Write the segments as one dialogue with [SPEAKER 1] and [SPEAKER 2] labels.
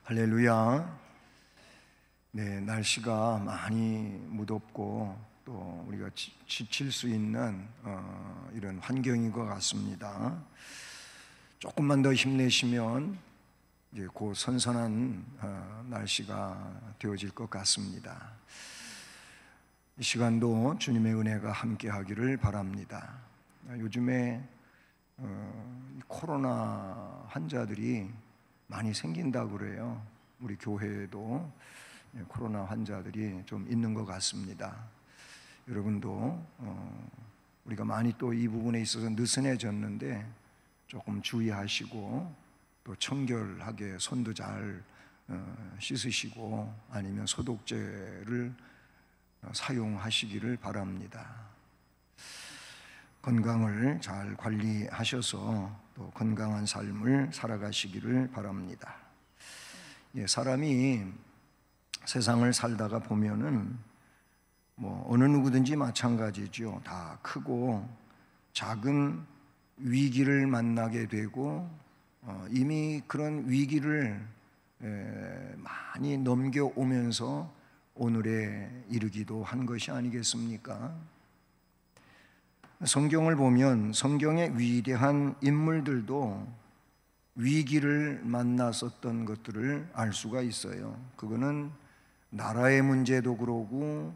[SPEAKER 1] 할렐루야. 네, 날씨가 많이 무덥고 또 우리가 지칠 수 있는 이런 환경인 것 같습니다. 조금만 더 힘내시면 이제 곧 선선한 날씨가 되어질 것 같습니다. 이 시간도 주님의 은혜가 함께하기를 바랍니다. 요즘에 코로나 환자들이 많이 생긴다고 그래요. 우리 교회에도 코로나 환자들이 좀 있는 것 같습니다. 여러분도 우리가 많이 또 이 부분에 있어서 느슨해졌는데 조금 주의하시고 또 청결하게 손도 잘 씻으시고 아니면 소독제를 사용하시기를 바랍니다. 건강을 잘 관리하셔서 또 건강한 삶을 살아가시기를 바랍니다. 사람이 세상을 살다가 보면은 어느 누구든지 마찬가지죠. 다 크고 작은 위기를 만나게 되고 이미 그런 위기를 많이 넘겨오면서 오늘에 이르기도 한 것이 아니겠습니까? 성경을 보면 성경의 위대한 인물들도 위기를 만났었던 것들을 알 수가 있어요. 그거는 나라의 문제도 그러고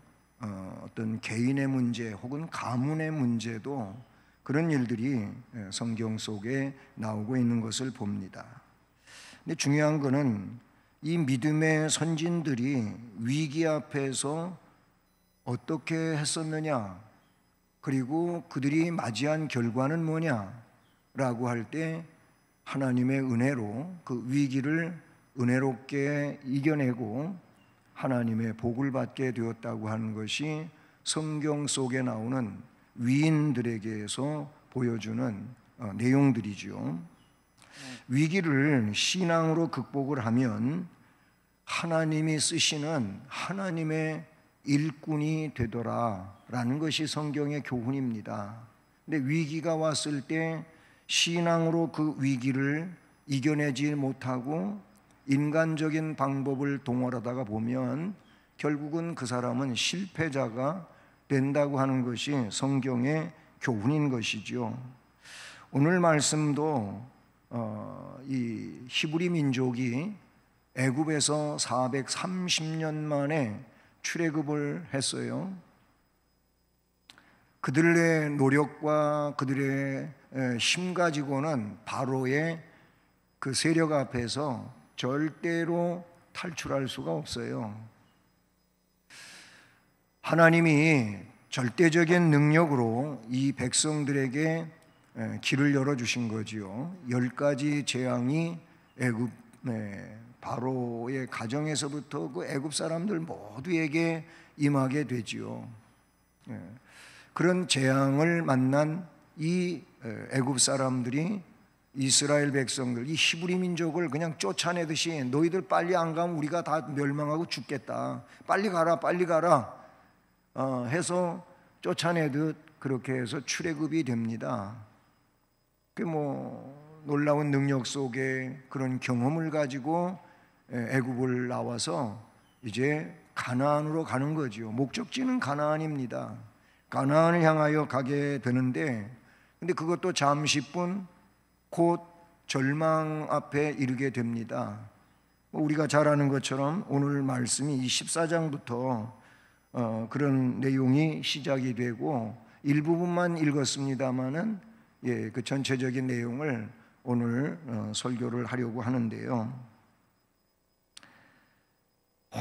[SPEAKER 1] 어떤 개인의 문제 혹은 가문의 문제도 그런 일들이 성경 속에 나오고 있는 것을 봅니다. 근데 중요한 거는 이 믿음의 선진들이 위기 앞에서 어떻게 했었느냐, 그리고 그들이 맞이한 결과는 뭐냐라고 할 때 하나님의 은혜로 그 위기를 은혜롭게 이겨내고 하나님의 복을 받게 되었다고 하는 것이 성경 속에 나오는 위인들에게서 보여주는 내용들이죠. 위기를 신앙으로 극복을 하면 하나님이 쓰시는 하나님의 일꾼이 되더라라는 것이 성경의 교훈입니다. 근데 위기가 왔을 때 신앙으로 그 위기를 이겨내지 못하고 인간적인 방법을 동원하다가 보면 결국은 그 사람은 실패자가 된다고 하는 것이 성경의 교훈인 것이죠. 오늘 말씀도 이 히브리 민족이 애굽에서 430년 만에 출애굽을 했어요. 그들의 노력과 그들의 힘 가지고는 바로의 그 세력 앞에서 절대로 탈출할 수가 없어요. 하나님이 절대적인 능력으로 이 백성들에게 길을 열어주신 거지요. 10가지 재앙이 애굽 바로의 가정에서부터 그 애굽 사람들 모두에게 임하게 되지요. 그런 재앙을 만난 이 애굽 사람들이 이스라엘 백성들, 이 히브리 민족을 그냥 쫓아내듯이 너희들 빨리 안 가면 우리가 다 멸망하고 죽겠다. 빨리 가라, 빨리 가라 해서 쫓아내듯 그렇게 해서 출애굽이 됩니다. 그 놀라운 능력 속에 그런 경험을 가지고 애굽을 나와서 이제 가나안으로 가는 거지요. 목적지는 가나안입니다. 가나안을 향하여 가게 되는데, 근데 그것도 잠시뿐 곧 절망 앞에 이르게 됩니다. 우리가 잘 아는 것처럼 오늘 말씀이 이 14장부터 그런 내용이 시작이 되고 일부분만 읽었습니다마는 그 전체적인 내용을 오늘 설교를 하려고 하는데요.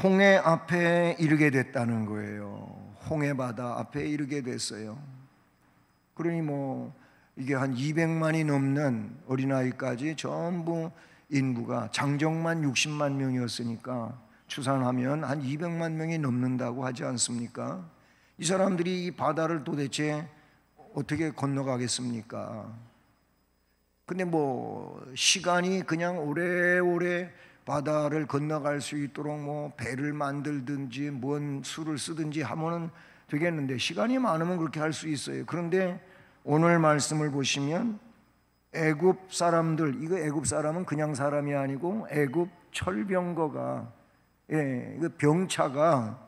[SPEAKER 1] 홍해 앞에 이르게 됐다는 거예요. 홍해 바다 앞에 이르게 됐어요. 그러니 이게 한 200만이 넘는 어린아이까지 전부 인구가 장정만 60만 명이었으니까 추산하면 한 200만 명이 넘는다고 하지 않습니까? 이 사람들이 이 바다를 도대체 어떻게 건너가겠습니까? 근데 시간이 그냥 오래오래 바다를 건너갈 수 있도록 배를 만들든지 뭔 수를 쓰든지 하면은 되겠는데 시간이 많으면 그렇게 할 수 있어요. 그런데 오늘 말씀을 보시면 애굽 사람들, 이거 애굽 사람은 그냥 사람이 아니고 애굽 철병거가, 그 병차가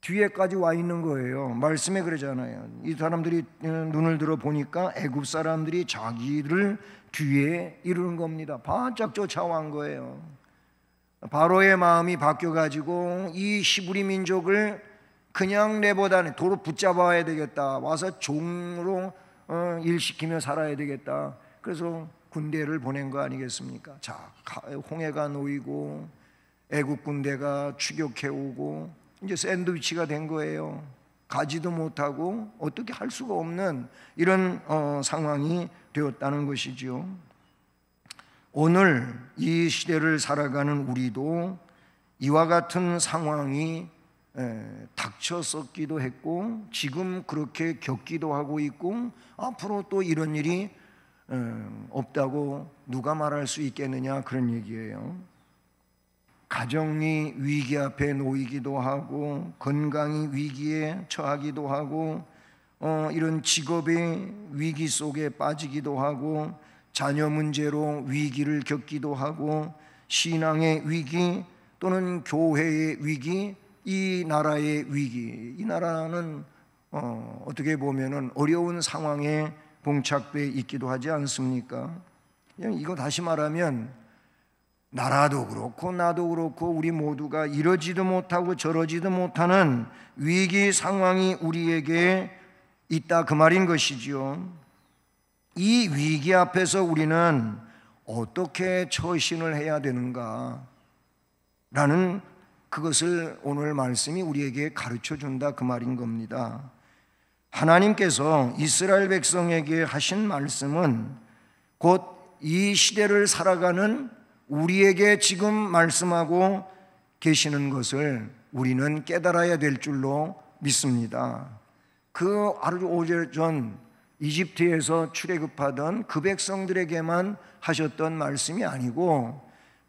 [SPEAKER 1] 뒤에까지 와 있는 거예요. 말씀에 그러잖아요. 이 사람들이 눈을 들어 보니까 애굽 사람들이 자기를 뒤에 이루는 겁니다. 바짝 쫓아온 거예요. 바로의 마음이 바뀌어가지고 이 히브리 민족을 그냥 내보다는 도로 붙잡아야 되겠다, 와서 종으로 일시키며 살아야 되겠다. 그래서 군대를 보낸 거 아니겠습니까? 자, 홍해가 놓이고 애국 군대가 추격해오고 이제 샌드위치가 된 거예요. 가지도 못하고 어떻게 할 수가 없는 이런 상황이 되었다는 것이죠. 오늘 이 시대를 살아가는 우리도 이와 같은 상황이 닥쳤었기도 했고 지금 그렇게 겪기도 하고 있고 앞으로 또 이런 일이 없다고 누가 말할 수 있겠느냐, 그런 얘기예요. 가정이 위기 앞에 놓이기도 하고 건강이 위기에 처하기도 하고 이런 직업의 위기 속에 빠지기도 하고 자녀 문제로 위기를 겪기도 하고 신앙의 위기 또는 교회의 위기, 이 나라의 위기, 이 나라는 어떻게 보면은 어려운 상황에 봉착돼 있기도 하지 않습니까? 그냥 이거 다시 말하면 나라도 그렇고 나도 그렇고 우리 모두가 이러지도 못하고 저러지도 못하는 위기 상황이 우리에게 있다, 그 말인 것이지요. 이 위기 앞에서 우리는 어떻게 처신을 해야 되는가 라는 그것을 오늘 말씀이 우리에게 가르쳐 준다, 그 말인 겁니다. 하나님께서 이스라엘 백성에게 하신 말씀은 곧 이 시대를 살아가는 우리에게 지금 말씀하고 계시는 것을 우리는 깨달아야 될 줄로 믿습니다. 그 아주 오래전 이집트에서 출애굽하던 그 백성들에게만 하셨던 말씀이 아니고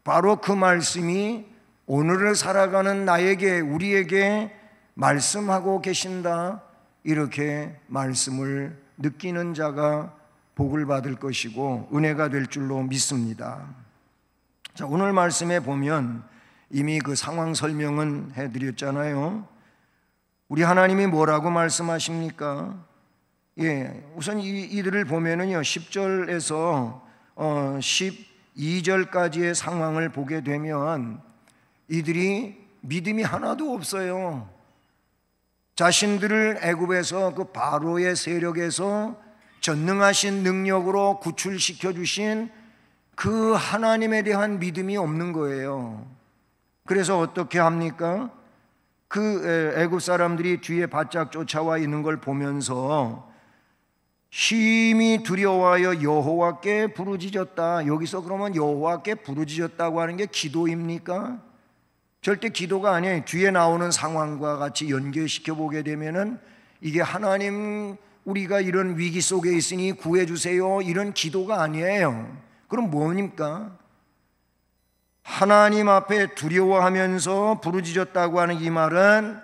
[SPEAKER 1] 바로 그 말씀이 오늘을 살아가는 나에게, 우리에게 말씀하고 계신다, 이렇게 말씀을 느끼는 자가 복을 받을 것이고 은혜가 될 줄로 믿습니다. 자, 오늘 말씀에 보면 이미 그 상황 설명은 해드렸잖아요. 우리 하나님이 뭐라고 말씀하십니까? 우선 이들을 보면은요, 10절에서 12절까지의 상황을 보게 되면 이들이 믿음이 하나도 없어요. 자신들을 애굽에서 그 바로의 세력에서 전능하신 능력으로 구출시켜 주신 그 하나님에 대한 믿음이 없는 거예요. 그래서 어떻게 합니까? 그 애굽 사람들이 뒤에 바짝 쫓아와 있는 걸 보면서 심히 두려워하여 여호와께 부르짖었다. 여기서 그러면 여호와께 부르짖었다고 하는 게 기도입니까? 절대 기도가 아니에요. 뒤에 나오는 상황과 같이 연결시켜 보게 되면은 이게 하나님, 우리가 이런 위기 속에 있으니 구해주세요, 이런 기도가 아니에요. 그럼 뭡니까? 하나님 앞에 두려워하면서 부르짖었다고 하는 이 말은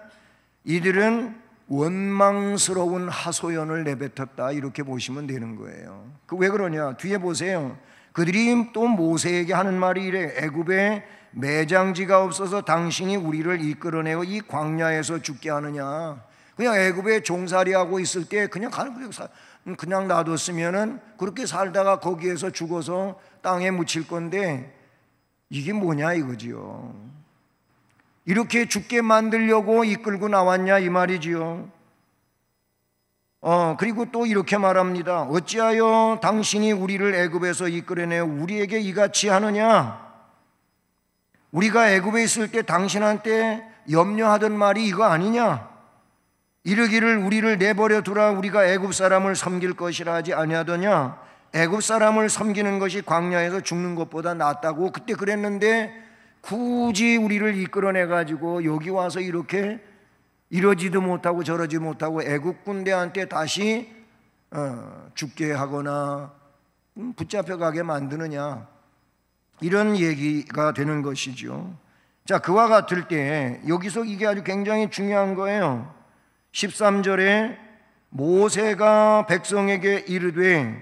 [SPEAKER 1] 이들은 원망스러운 하소연을 내뱉었다, 이렇게 보시면 되는 거예요. 그 왜 그러냐? 뒤에 보세요. 그들이 또 모세에게 하는 말이 이래. 애굽에 매장지가 없어서 당신이 우리를 이끌어내어 이 광야에서 죽게 하느냐? 그냥 애굽에 종살이하고 있을 때 그냥 놔뒀으면은 그렇게 살다가 거기에서 죽어서 땅에 묻힐 건데 이게 뭐냐 이거지요. 이렇게 죽게 만들려고 이끌고 나왔냐 이 말이지요. 그리고 또 이렇게 말합니다. 어찌하여 당신이 우리를 애굽에서 이끌어내어 우리에게 이같이 하느냐? 우리가 애굽에 있을 때 당신한테 염려하던 말이 이거 아니냐? 이르기를 우리를 내버려 두라, 우리가 애굽 사람을 섬길 것이라 하지 아니하더냐? 애굽 사람을 섬기는 것이 광야에서 죽는 것보다 낫다고 그때 그랬는데 굳이 우리를 이끌어내 가지고 여기 와서 이렇게 이러지도 못하고 저러지 못하고 애굽 군대한테 다시 죽게 하거나 붙잡혀 가게 만드느냐, 이런 얘기가 되는 것이죠. 자, 그와 같을 때 여기서 이게 아주 굉장히 중요한 거예요. 13절에 모세가 백성에게 이르되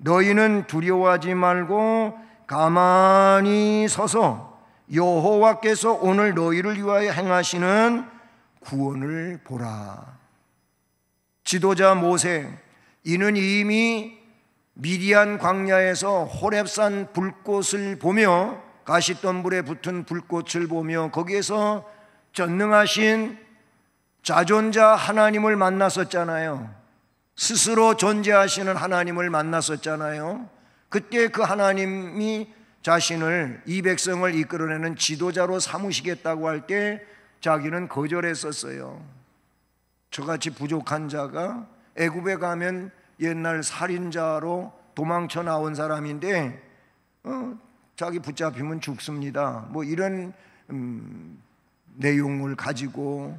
[SPEAKER 1] 너희는 두려워하지 말고 가만히 서서 여호와께서 오늘 너희를 위하여 행하시는 구원을 보라. 지도자 모세, 이는 이미 미디안 광야에서 호렙산 불꽃을 보며, 가시덤불에 붙은 불꽃을 보며 거기에서 전능하신 자존자 하나님을 만났었잖아요. 스스로 존재하시는 하나님을 만났었잖아요. 그때 그 하나님이 자신을, 이 백성을 이끌어내는 지도자로 삼으시겠다고 할 때 자기는 거절했었어요. 저같이 부족한 자가 애굽에 가면 옛날 살인자로 도망쳐 나온 사람인데 자기 붙잡히면 죽습니다. 뭐 이런 내용을 가지고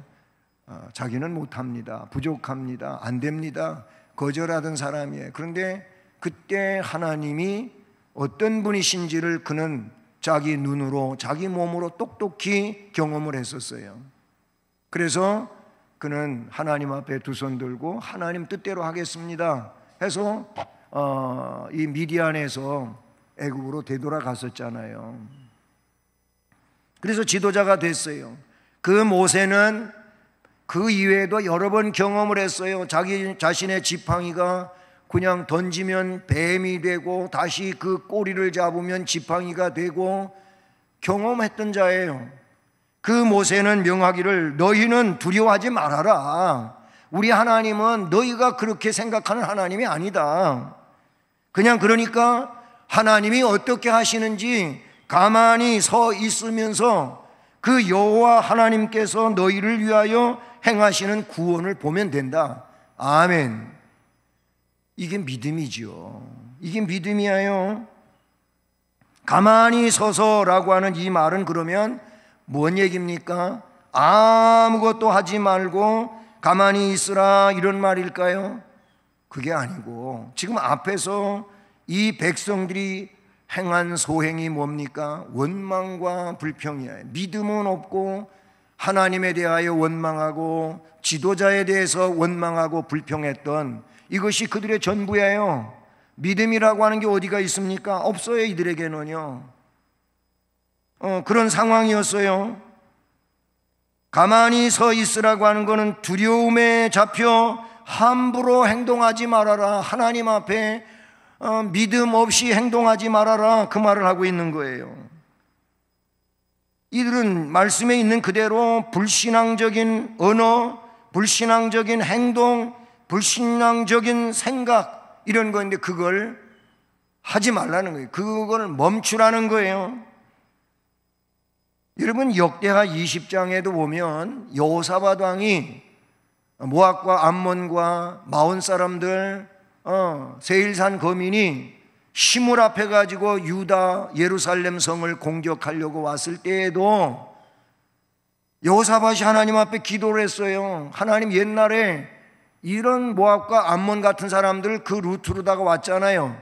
[SPEAKER 1] 자기는 못합니다, 부족합니다, 안 됩니다, 거절하던 사람이에요. 그런데 그때 하나님이 어떤 분이신지를 그는 자기 눈으로, 자기 몸으로 똑똑히 경험을 했었어요. 그래서 그는 하나님 앞에 두 손 들고 하나님 뜻대로 하겠습니다 해서 이 미디안에서 애굽으로 되돌아갔었잖아요. 그래서 지도자가 됐어요. 그 모세는 그 이외에도 여러 번 경험을 했어요. 자기 자신의 지팡이가 그냥 던지면 뱀이 되고 다시 그 꼬리를 잡으면 지팡이가 되고 경험했던 자예요. 그 모세는 명하기를 너희는 두려워하지 말아라. 우리 하나님은 너희가 그렇게 생각하는 하나님이 아니다. 그냥 그러니까 하나님이 어떻게 하시는지 가만히 서 있으면서 그 여호와 하나님께서 너희를 위하여 행하시는 구원을 보면 된다. 아멘. 이게 믿음이지요. 이게 믿음이에요. 가만히 서서라고 하는 이 말은 그러면 뭔 얘기입니까? 아무것도 하지 말고 가만히 있으라 이런 말일까요? 그게 아니고 지금 앞에서 이 백성들이 행한 소행이 뭡니까? 원망과 불평이에요. 믿음은 없고 하나님에 대하여 원망하고 지도자에 대해서 원망하고 불평했던 이것이 그들의 전부예요. 믿음이라고 하는 게 어디가 있습니까? 없어요. 이들에게는요. 그런 상황이었어요. 가만히 서 있으라고 하는 것은 두려움에 잡혀 함부로 행동하지 말아라. 하나님 앞에 믿음 없이 행동하지 말아라. 그 말을 하고 있는 거예요. 이들은 말씀에 있는 그대로 불신앙적인 언어, 불신앙적인 행동, 불신앙적인 생각 이런 건데 그걸 하지 말라는 거예요. 그걸 멈추라는 거예요. 여러분 역대하 20장에도 보면 여호사밧 왕이 모압과 암몬과 마온 사람들 세일산 거민이 시물 앞에 가지고 유다 예루살렘 성을 공격하려고 왔을 때에도 여호사밧이 하나님 앞에 기도를 했어요. 하나님, 옛날에 이런 모압과 암몬 같은 사람들 그 루트로다가 왔잖아요.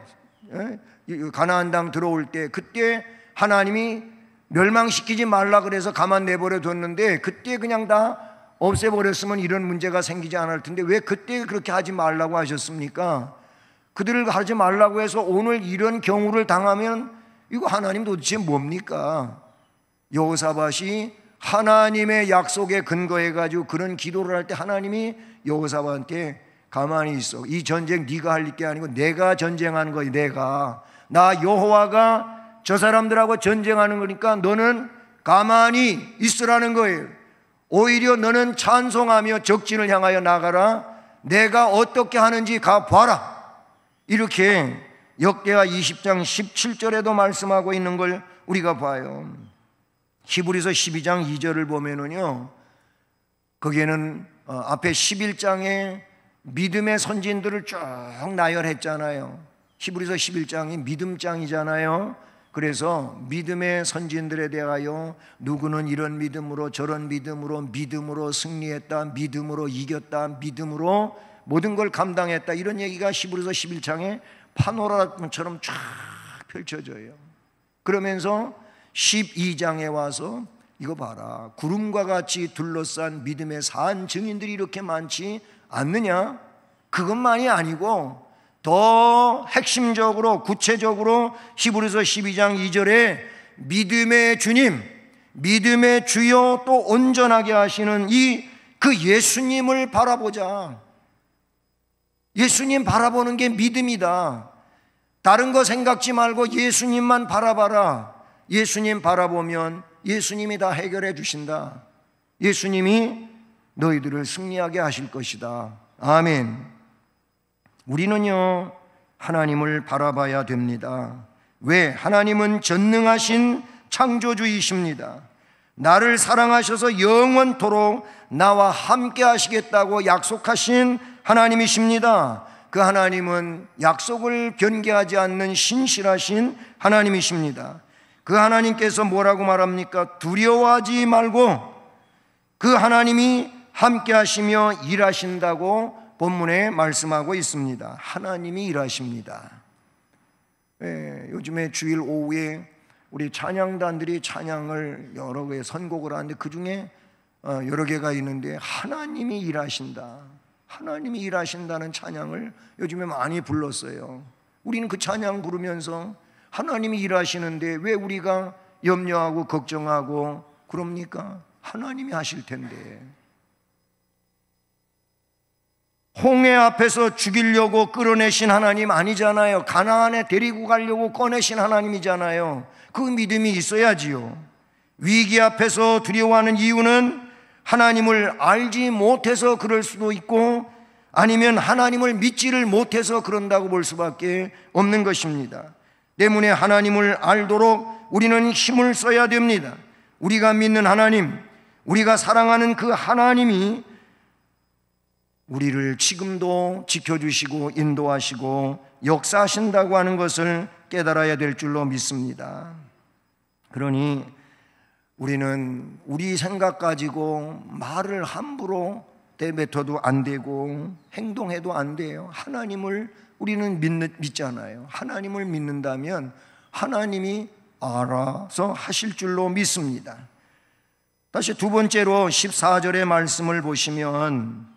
[SPEAKER 1] 가나안 땅 들어올 때 그때 하나님이 멸망시키지 말라 그래서 가만 내버려 뒀는데 그때 그냥 다 없애버렸으면 이런 문제가 생기지 않을 텐데 왜 그때 그렇게 하지 말라고 하셨습니까? 그들을 하지 말라고 해서 오늘 이런 경우를 당하면 이거 하나님 도대체 뭡니까? 여호사밧이 하나님의 약속에 근거해가지고 그런 기도를 할 때 하나님이 여호사밧한테 가만히 있어. 이 전쟁 네가 할 게 아니고 내가 전쟁하는 거야. 나 여호와가 저 사람들하고 전쟁하는 거니까 너는 가만히 있으라는 거예요. 오히려 너는 찬송하며 적진을 향하여 나가라. 내가 어떻게 하는지 가봐라. 이렇게 역대하 20장 17절에도 말씀하고 있는 걸 우리가 봐요. 히브리서 12장 2절을 보면은요, 거기에는 앞에 11장에 믿음의 선진들을 쭉 나열했잖아요. 히브리서 11장이 믿음장이잖아요. 그래서 믿음의 선진들에 대하여 누구는 이런 믿음으로 저런 믿음으로 승리했다, 믿음으로 이겼다, 믿음으로 모든 걸 감당했다, 이런 얘기가 히브리서 11장에 파노라마처럼 쫙 펼쳐져요. 그러면서 12장에 와서 이거 봐라, 구름과 같이 둘러싼 믿음의 산 증인들이 이렇게 많지 않느냐? 그것만이 아니고 더 핵심적으로 구체적으로 히브리서 12장 2절에 믿음의 주님, 믿음의 주여 또 온전하게 하시는 그 예수님을 바라보자. 예수님 바라보는 게 믿음이다. 다른 거 생각지 말고 예수님만 바라봐라. 예수님 바라보면 예수님이 다 해결해 주신다. 예수님이 너희들을 승리하게 하실 것이다. 아멘. 우리는요, 하나님을 바라봐야 됩니다. 왜? 하나님은 전능하신 창조주이십니다. 나를 사랑하셔서 영원토록 나와 함께 하시겠다고 약속하신 하나님이십니다. 그 하나님은 약속을 변개하지 않는 신실하신 하나님이십니다. 그 하나님께서 뭐라고 말합니까? 두려워하지 말고 그 하나님이 함께 하시며 일하신다고 본문에 말씀하고 있습니다. 하나님이 일하십니다. 요즘에 주일 오후에 우리 찬양단들이 찬양을 여러 개 선곡을 하는데 그 중에 여러 개가 있는데 하나님이 일하신다, 하나님이 일하신다는 찬양을 요즘에 많이 불렀어요. 우리는 그 찬양 부르면서 하나님이 일하시는데 왜 우리가 염려하고 걱정하고 그럽니까? 하나님이 하실 텐데. 홍해 앞에서 죽이려고 끌어내신 하나님 아니잖아요. 가나안에 데리고 가려고 꺼내신 하나님이잖아요. 그 믿음이 있어야지요. 위기 앞에서 두려워하는 이유는 하나님을 알지 못해서 그럴 수도 있고 아니면 하나님을 믿지를 못해서 그런다고 볼 수밖에 없는 것입니다. 때문에 하나님을 알도록 우리는 힘을 써야 됩니다. 우리가 믿는 하나님, 우리가 사랑하는 그 하나님이 우리를 지금도 지켜주시고 인도하시고 역사하신다고 하는 것을 깨달아야 될 줄로 믿습니다. 그러니 우리는 우리 생각 가지고 말을 함부로 내뱉어도 안 되고 행동해도 안 돼요. 하나님을 우리는 믿잖아요. 하나님을 믿는다면 하나님이 알아서 하실 줄로 믿습니다. 다시 두 번째로 14절의 말씀을 보시면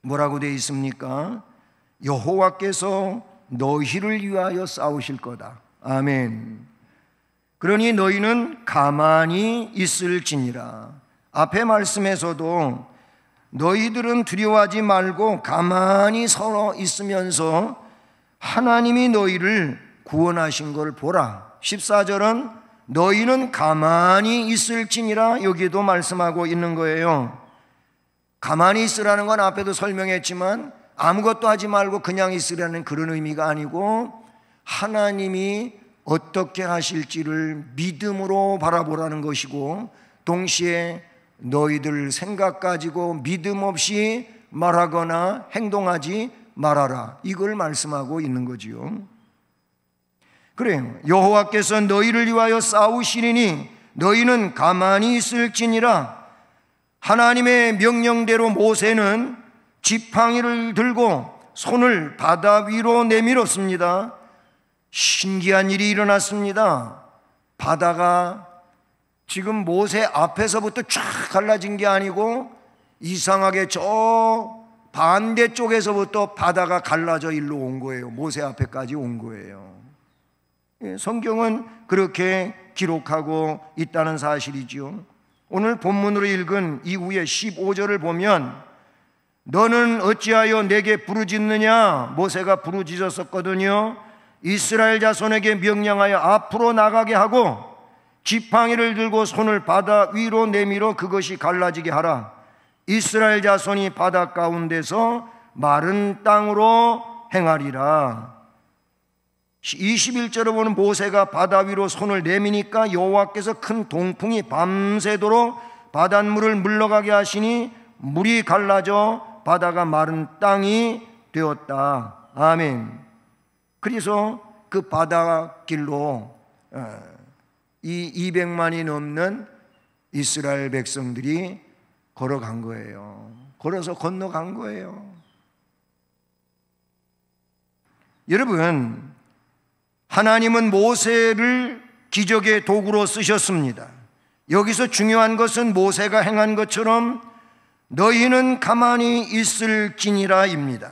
[SPEAKER 1] 뭐라고 되어 있습니까? 여호와께서 너희를 위하여 싸우실 거다. 아멘. 그러니 너희는 가만히 있을지니라. 앞에 말씀에서도 너희들은 두려워하지 말고 가만히 서 있으면서 하나님이 너희를 구원하신 걸 보라. 14절은 너희는 가만히 있을지니라 여기도 말씀하고 있는 거예요. 가만히 있으라는 건 앞에도 설명했지만 아무것도 하지 말고 그냥 있으라는 그런 의미가 아니고 하나님이 어떻게 하실지를 믿음으로 바라보라는 것이고 동시에 너희들 생각 가지고 믿음 없이 말하거나 행동하지 말아라, 이걸 말씀하고 있는 거지요. 그래요. 여호와께서 너희를 위하여 싸우시리니 너희는 가만히 있을지니라. 하나님의 명령대로 모세는 지팡이를 들고 손을 바다 위로 내밀었습니다. 신기한 일이 일어났습니다. 바다가 지금 모세 앞에서부터 쫙 갈라진 게 아니고 이상하게 저 반대쪽에서부터 바다가 갈라져 일로 온 거예요. 모세 앞에까지 온 거예요. 성경은 그렇게 기록하고 있다는 사실이지요. 오늘 본문으로 읽은 이후에 15절을 보면 너는 어찌하여 내게 부르짖느냐? 모세가 부르짖었었거든요. 이스라엘 자손에게 명령하여 앞으로 나가게 하고 지팡이를 들고 손을 바다 위로 내밀어 그것이 갈라지게 하라. 이스라엘 자손이 바다 가운데서 마른 땅으로 행하리라. 21절에 보면 모세가 바다 위로 손을 내미니까 여호와께서 큰 동풍이 밤새도록 바닷물을 물러가게 하시니 물이 갈라져 바다가 마른 땅이 되었다. 아멘. 그래서 그 바닷길로 이 200만이 넘는 이스라엘 백성들이 걸어간 거예요. 걸어서 건너간 거예요. 여러분, 하나님은 모세를 기적의 도구로 쓰셨습니다. 여기서 중요한 것은 모세가 행한 것처럼 너희는 가만히 있을지니라입니다.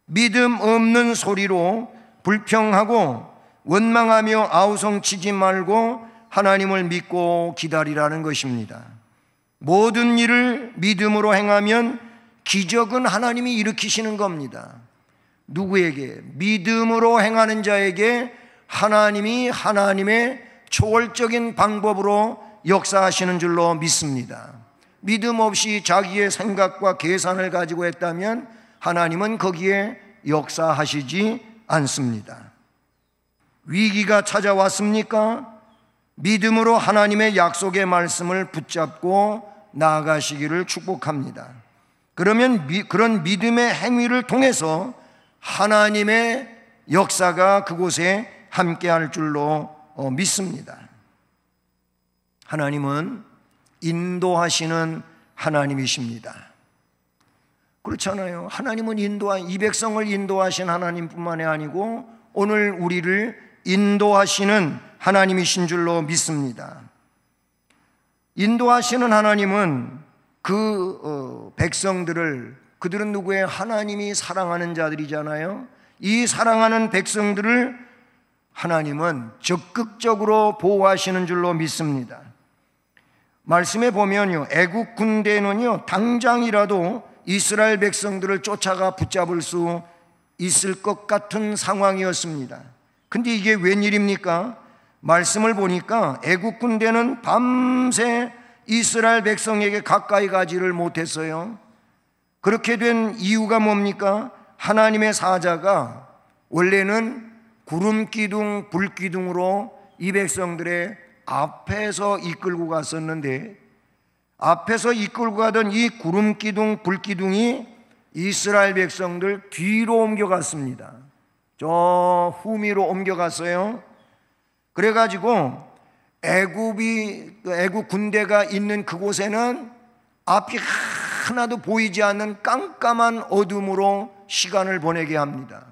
[SPEAKER 1] 믿음 없는 소리로 불평하고 원망하며 아우성치지 말고 하나님을 믿고 기다리라는 것입니다. 모든 일을 믿음으로 행하면 기적은 하나님이 일으키시는 겁니다. 누구에게? 믿음으로 행하는 자에게 하나님이 하나님의 초월적인 방법으로 역사하시는 줄로 믿습니다. 믿음 없이 자기의 생각과 계산을 가지고 했다면 하나님은 거기에 역사하시지 않습니다. 위기가 찾아왔습니까? 믿음으로 하나님의 약속의 말씀을 붙잡고 나아가시기를 축복합니다. 그러면 그런 믿음의 행위를 통해서 하나님의 역사가 그곳에 함께할 줄로 믿습니다. 하나님은 인도하시는 하나님이십니다. 그렇잖아요. 하나님은 이 백성을 인도하신 하나님뿐만이 아니고 오늘 우리를 인도하시는 하나님이신 줄로 믿습니다. 인도하시는 하나님은 그 백성들을, 그들은 누구예요? 하나님이 사랑하는 자들이잖아요. 이 사랑하는 백성들을 하나님은 적극적으로 보호하시는 줄로 믿습니다. 말씀에 보면요, 애국 군대는요 당장이라도 이스라엘 백성들을 쫓아가 붙잡을 수 있을 것 같은 상황이었습니다. 근데 이게 웬일입니까? 말씀을 보니까 애국 군대는 밤새 이스라엘 백성에게 가까이 가지를 못했어요. 그렇게 된 이유가 뭡니까? 하나님의 사자가 원래는 구름 기둥, 불 기둥으로 이 백성들의 앞에서 이끌고 갔었는데, 앞에서 이끌고 가던 이 구름 기둥, 불 기둥이 이스라엘 백성들 뒤로 옮겨갔습니다. 저 후미로 옮겨갔어요. 그래가지고 애국 군대가 있는 그곳에는 앞이 하나도 보이지 않는 깜깜한 어둠으로 시간을 보내게 합니다.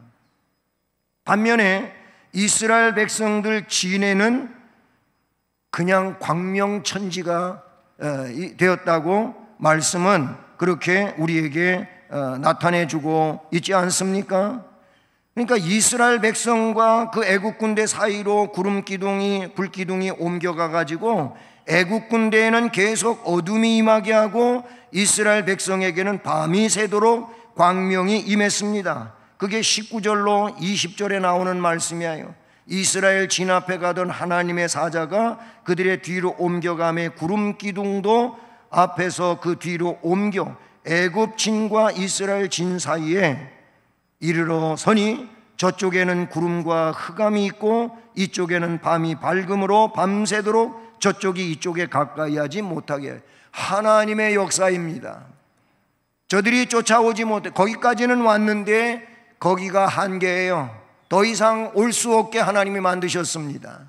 [SPEAKER 1] 반면에 이스라엘 백성들 진에는 그냥 광명천지가 되었다고 말씀은 그렇게 우리에게 나타내주고 있지 않습니까? 그러니까 이스라엘 백성과 그 애국 군대 사이로 구름 기둥이, 불 기둥이 옮겨가 가지고 애국 군대에는 계속 어둠이 임하게 하고 이스라엘 백성에게는 밤이 새도록 광명이 임했습니다. 그게 19절로 20절에 나오는 말씀이에요. 이스라엘 진 앞에 가던 하나님의 사자가 그들의 뒤로 옮겨가매 구름 기둥도 앞에서 그 뒤로 옮겨 애굽 진과 이스라엘 진 사이에 이르러 서니 저쪽에는 구름과 흑암이 있고 이쪽에는 밤이 밝음으로 밤새도록 저쪽이 이쪽에 가까이 하지 못하게 해요. 하나님의 역사입니다. 저들이 쫓아오지 못해, 거기까지는 왔는데 거기가 한계예요. 더 이상 올 수 없게 하나님이 만드셨습니다.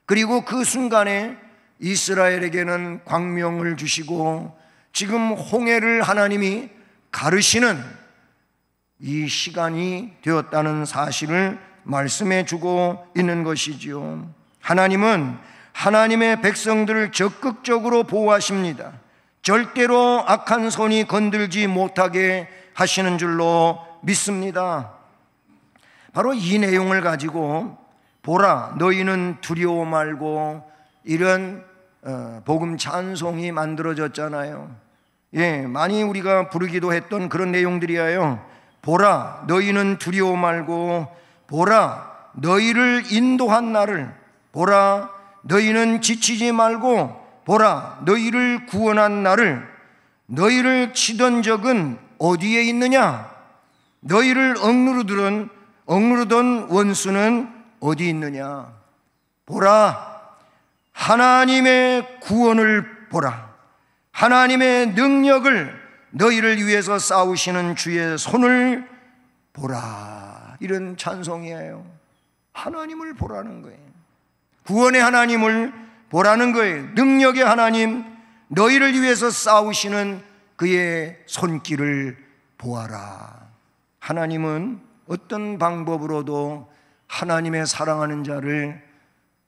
[SPEAKER 1] 그리고 그 순간에 이스라엘에게는 광명을 주시고 지금 홍해를 하나님이 가르시는 이 시간이 되었다는 사실을 말씀해 주고 있는 것이지요. 하나님은 하나님의 백성들을 적극적으로 보호하십니다. 절대로 악한 손이 건들지 못하게 하시는 줄로 믿습니다. 바로 이 내용을 가지고 보라 너희는 두려워 말고, 이런 복음 찬송이 만들어졌잖아요. 많이 우리가 부르기도 했던 그런 내용들이에요. 보라 너희는 두려워 말고, 보라 너희를 인도한 나를, 보라 너희는 지치지 말고, 보라 너희를 구원한 나를, 너희를 치던 적은 어디에 있느냐? 너희를 억누르던 원수는 어디 있느냐? 보라 하나님의 구원을 보라, 하나님의 능력을, 너희를 위해서 싸우시는 주의 손을 보라. 이런 찬송이에요. 하나님을 보라는 거예요. 구원의 하나님을 보라는 거예요. 능력의 하나님, 너희를 위해서 싸우시는 그의 손길을 보아라. 하나님은 어떤 방법으로도 하나님의 사랑하는 자를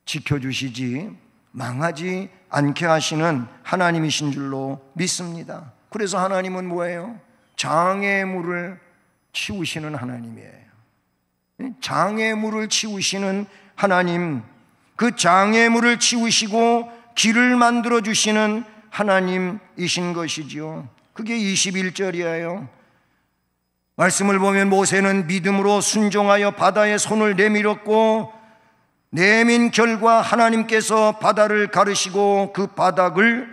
[SPEAKER 1] 지켜주시지 망하지 않게 하시는 하나님이신 줄로 믿습니다. 그래서 하나님은 뭐예요? 장애물을 치우시는 하나님이에요. 장애물을 치우시는 하나님, 그 장애물을 치우시고 길을 만들어 주시는 하나님이신 것이지요. 그게 21절이에요. 말씀을 보면 모세는 믿음으로 순종하여 바다에 손을 내밀었고 내민 결과 하나님께서 바다를 가르시고 그 바다를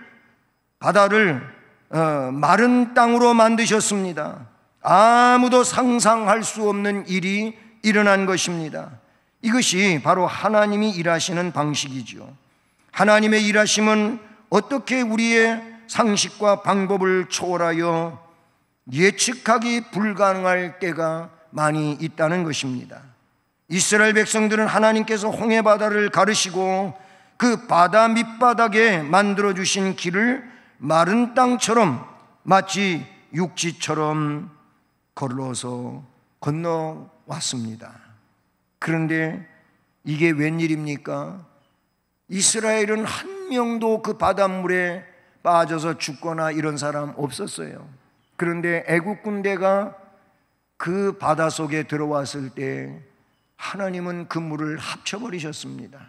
[SPEAKER 1] 마른 땅으로 만드셨습니다. 아무도 상상할 수 없는 일이 일어난 것입니다. 이것이 바로 하나님이 일하시는 방식이죠. 하나님의 일하심은 어떻게 우리의 상식과 방법을 초월하여 예측하기 불가능할 때가 많이 있다는 것입니다. 이스라엘 백성들은 하나님께서 홍해바다를 가르시고 그 바다 밑바닥에 만들어주신 길을 마른 땅처럼 마치 육지처럼 걸어서 건너왔습니다. 그런데 이게 웬일입니까? 이스라엘은 한 명도 그 바닷물에 빠져서 죽거나 이런 사람 없었어요. 그런데 애국 군대가 그 바다 속에 들어왔을 때 하나님은 그 물을 합쳐버리셨습니다.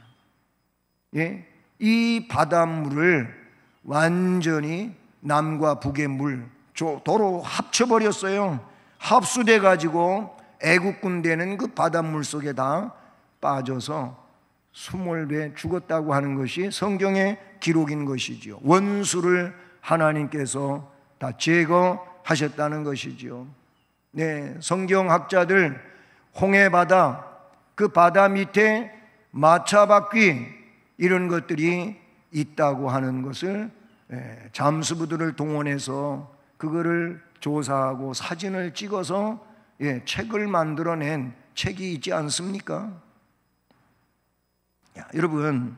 [SPEAKER 1] 예? 이 바닷물을 완전히 남과 북의 물 도로 합쳐버렸어요. 합수돼 가지고 애국 군대는 그 바닷물 속에 다 빠져서 수몰돼 죽었다고 하는 것이 성경의 기록인 것이죠. 원수를 하나님께서 다 제거하셨다는 것이죠. 네, 성경학자들 홍해바다, 그 바다 밑에 마차바퀴 이런 것들이 있다고 하는 것을 잠수부들을 동원해서 그거를 조사하고 사진을 찍어서 책을 만들어낸 책이 있지 않습니까? 여러분,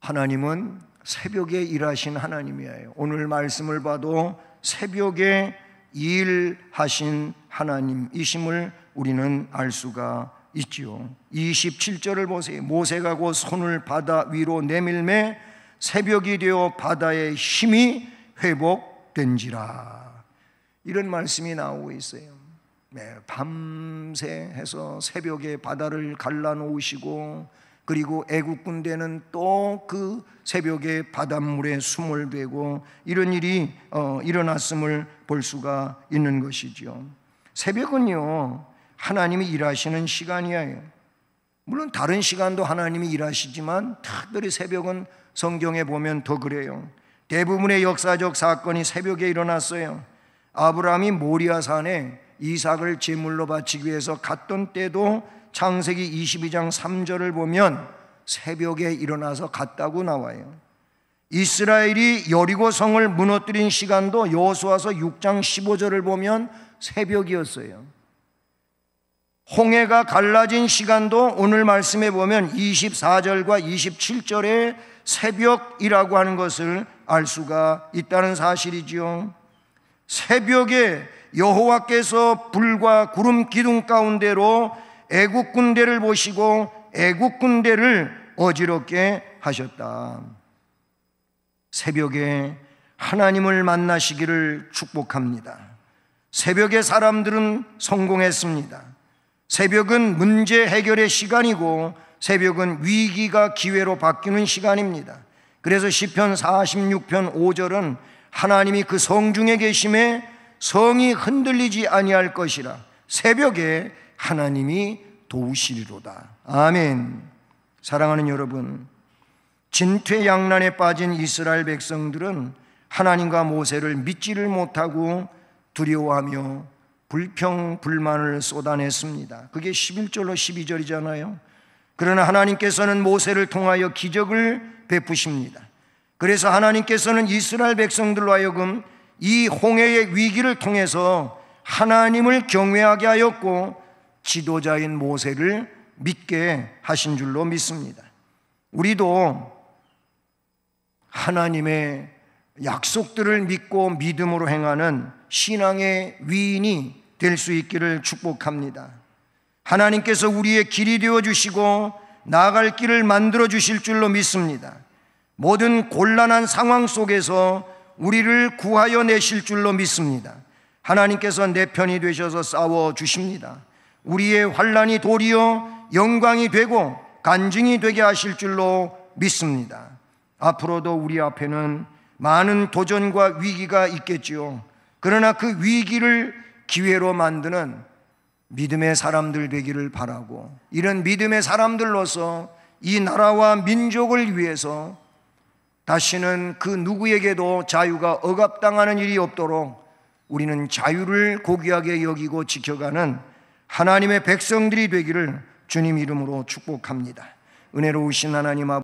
[SPEAKER 1] 하나님은 새벽에 일하신 하나님이에요. 오늘 말씀을 봐도 새벽에 일하신 하나님이심을 우리는 알 수가 있지요. 27절을 보세요. 모세가 곧 손을 바다 위로 내밀매 새벽이 되어 바다의 힘이 회복된지라. 이런 말씀이 나오고 있어요. 밤새 해서 새벽에 바다를 갈라놓으시고 그리고 애국 군대는 또 그 새벽에 바닷물에 숨을 대고 이런 일이 일어났음을 볼 수가 있는 것이죠. 새벽은요, 하나님이 일하시는 시간이에요. 물론 다른 시간도 하나님이 일하시지만 특별히 새벽은 성경에 보면 더 그래요. 대부분의 역사적 사건이 새벽에 일어났어요. 아브라함이 모리아산에 이삭을 제물로 바치기 위해서 갔던 때도 창세기 22장 3절을 보면 새벽에 일어나서 갔다고 나와요. 이스라엘이 여리고 성을 무너뜨린 시간도 여호수아서 6장 15절을 보면 새벽이었어요. 홍해가 갈라진 시간도 오늘 말씀에 보면 24절과 27절에 새벽이라고 하는 것을 알 수가 있다는 사실이지요. 새벽에 여호와께서 불과 구름 기둥 가운데로 애국 군대를 보시고 애국 군대를 어지럽게 하셨다. 새벽에 하나님을 만나시기를 축복합니다. 새벽에 사람들은 성공했습니다. 새벽은 문제 해결의 시간이고 새벽은 위기가 기회로 바뀌는 시간입니다. 그래서 시편 46편 5절은 하나님이 그 성중에 계심에 성이 흔들리지 아니할 것이라 새벽에 하나님이 도우시리로다. 아멘. 사랑하는 여러분, 진퇴양난에 빠진 이스라엘 백성들은 하나님과 모세를 믿지를 못하고 두려워하며 불평불만을 쏟아냈습니다. 그게 11절로 12절이잖아요. 그러나 하나님께서는 모세를 통하여 기적을 베푸십니다. 그래서 하나님께서는 이스라엘 백성들로 하여금 이 홍해의 위기를 통해서 하나님을 경외하게 하였고 지도자인 모세를 믿게 하신 줄로 믿습니다. 우리도 하나님의 약속들을 믿고 믿음으로 행하는 신앙의 위인이 될 수 있기를 축복합니다. 하나님께서 우리의 길이 되어주시고 나아갈 길을 만들어주실 줄로 믿습니다. 모든 곤란한 상황 속에서 우리를 구하여 내실 줄로 믿습니다. 하나님께서 내 편이 되셔서 싸워 주십니다. 우리의 환난이 도리어 영광이 되고 간증이 되게 하실 줄로 믿습니다. 앞으로도 우리 앞에는 많은 도전과 위기가 있겠지요. 그러나 그 위기를 기회로 만드는 믿음의 사람들 되기를 바라고, 이런 믿음의 사람들로서 이 나라와 민족을 위해서 다시는 그 누구에게도 자유가 억압당하는 일이 없도록 우리는 자유를 고귀하게 여기고 지켜가는 하나님의 백성들이 되기를 주님 이름으로 축복합니다. 은혜로우신 하나님 아버지,